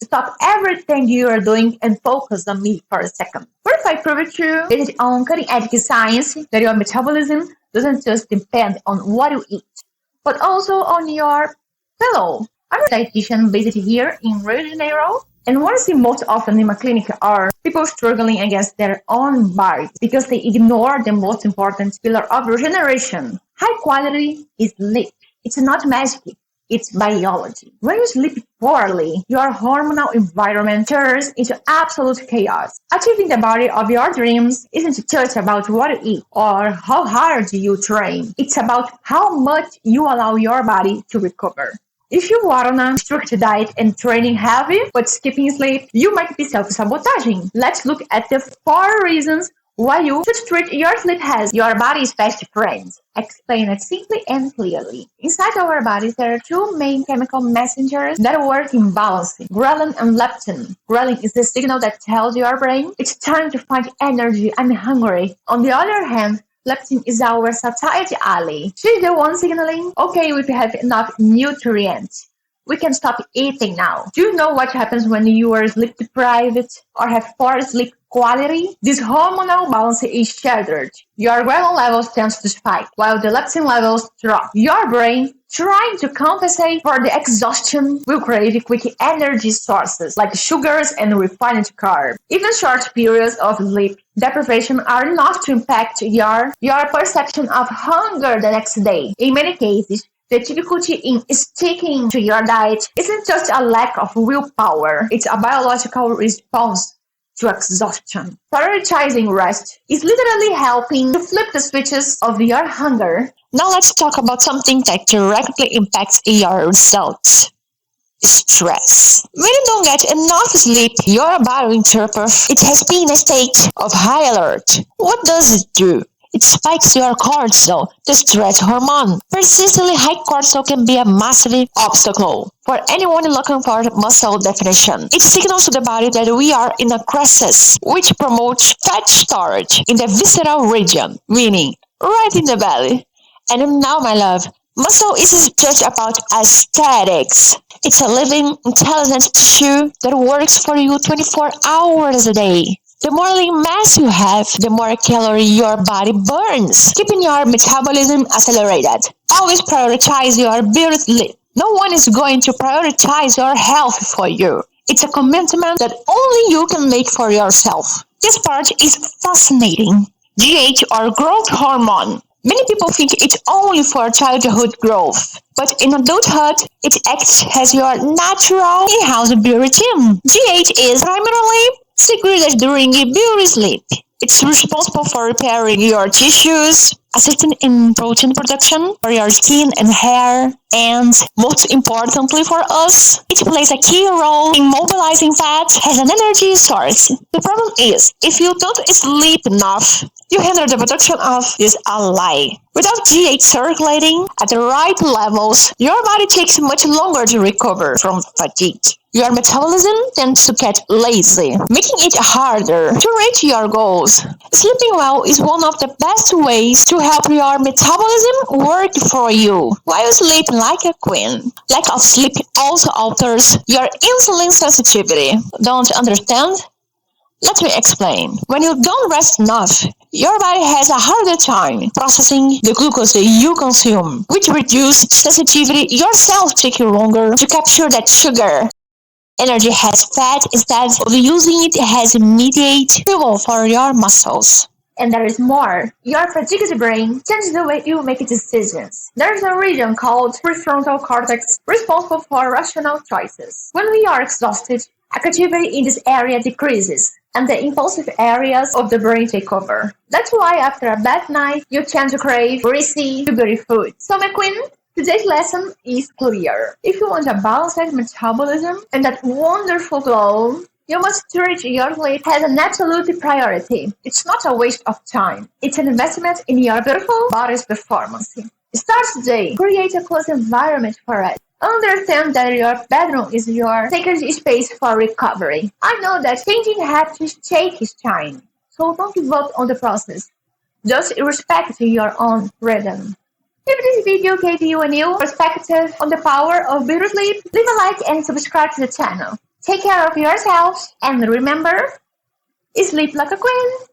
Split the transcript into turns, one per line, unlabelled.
Stop everything you are doing and focus on me for a second. What if I prove it true, based on cutting-edge science, that your metabolism doesn't just depend on what you eat, but also on your pillow? I'm a dietitian based here in Rio de Janeiro, and what I see most often in my clinic are people struggling against their own bodies because they ignore the most important pillar of regeneration. High quality is sleep. It's not magic. It's biology. When you sleep poorly, your hormonal environment turns into absolute chaos. Achieving the body of your dreams isn't just about what you eat or how hard you train. It's about how much you allow your body to recover. If you are on a strict diet and training heavy but skipping sleep, you might be self-sabotaging. Let's look at the 4 reasons why you should treat your sleep as your body's best friend. Explain it simply and clearly. Inside our bodies, there are 2 main chemical messengers that work in balance: ghrelin and leptin. Ghrelin is the signal that tells your brain it's time to find energy, I'm hungry. On the other hand, leptin is our satiety ally. She's the one signaling, okay, we have enough nutrients. We can stop eating now. Do you know what happens when you are sleep deprived or have poor sleep quality? This hormonal balance is shattered. Your ghrelin levels tend to spike while the leptin levels drop. Your brain, trying to compensate for the exhaustion, will crave quick energy sources like sugars and refined carbs. Even short periods of sleep deprivation are enough to impact your perception of hunger the next day. In many cases, the difficulty in sticking to your diet isn't just a lack of willpower, it's a biological response to exhaustion. Prioritizing rest is literally helping to flip the switches of your hunger. Now let's talk about something that directly impacts your results. Stress. When you don't get enough sleep, your body interprets it has been in a state of high alert. What does it do? It spikes your cortisol, the stress hormone. Persistently high cortisol can be a massive obstacle for anyone looking for muscle definition. It signals to the body that we are in a crisis, which promotes fat storage in the visceral region, meaning right in the belly. And now, my love, muscle isn't just about aesthetics. It's a living, intelligent tissue that works for you 24 hours a day. The more lean mass you have, the more calories your body burns, keeping your metabolism accelerated. Always prioritize your beauty sleep. No one is going to prioritize your health for you. It's a commitment that only you can make for yourself. This part is fascinating. GH or growth hormone. Many people think it's only for childhood growth, but in adulthood, it acts as your natural in-house bioregimen. GH is primarily secreted during beauty sleep. It's responsible for repairing your tissues, assisting in protein production for your skin and hair, and most importantly for us, it plays a key role in mobilizing fat as an energy source. The problem is, if you don't sleep enough, you hinder the production of this ally. Without GH circulating at the right levels, your body takes much longer to recover from fatigue. Your metabolism tends to get lazy, making it harder to reach your goals. Sleeping well is one of the best ways to help your metabolism work for you while you sleep like a queen. Lack of sleep also alters your insulin sensitivity. Don't understand? Let me explain. When you don't rest enough, your body has a harder time processing the glucose you consume, which reduces sensitivity. Your cells take longer to capture that sugar. Energy has fat instead of using it as immediate fuel for your muscles. And there is more. Your fatigued brain changes the way you make decisions. There is a region called prefrontal cortex responsible for rational choices. When we are exhausted, activity in this area decreases, and the impulsive areas of the brain take over. That's why after a bad night, you tend to crave greasy, sugary food. So my queen, today's lesson is clear. If you want a balanced metabolism and that wonderful glow, you must treat your sleep as an absolute priority. It's not a waste of time. It's an investment in your beautiful body's performance. Start today. Create a close environment for it. Understand that your bedroom is your sacred space for recovery. I know that changing habits takes time, so don't give up on the process. Just respect your own rhythm. If this video gave you a new perspective on the power of beauty sleep, leave a like and subscribe to the channel. Take care of yourselves and remember, sleep like a queen.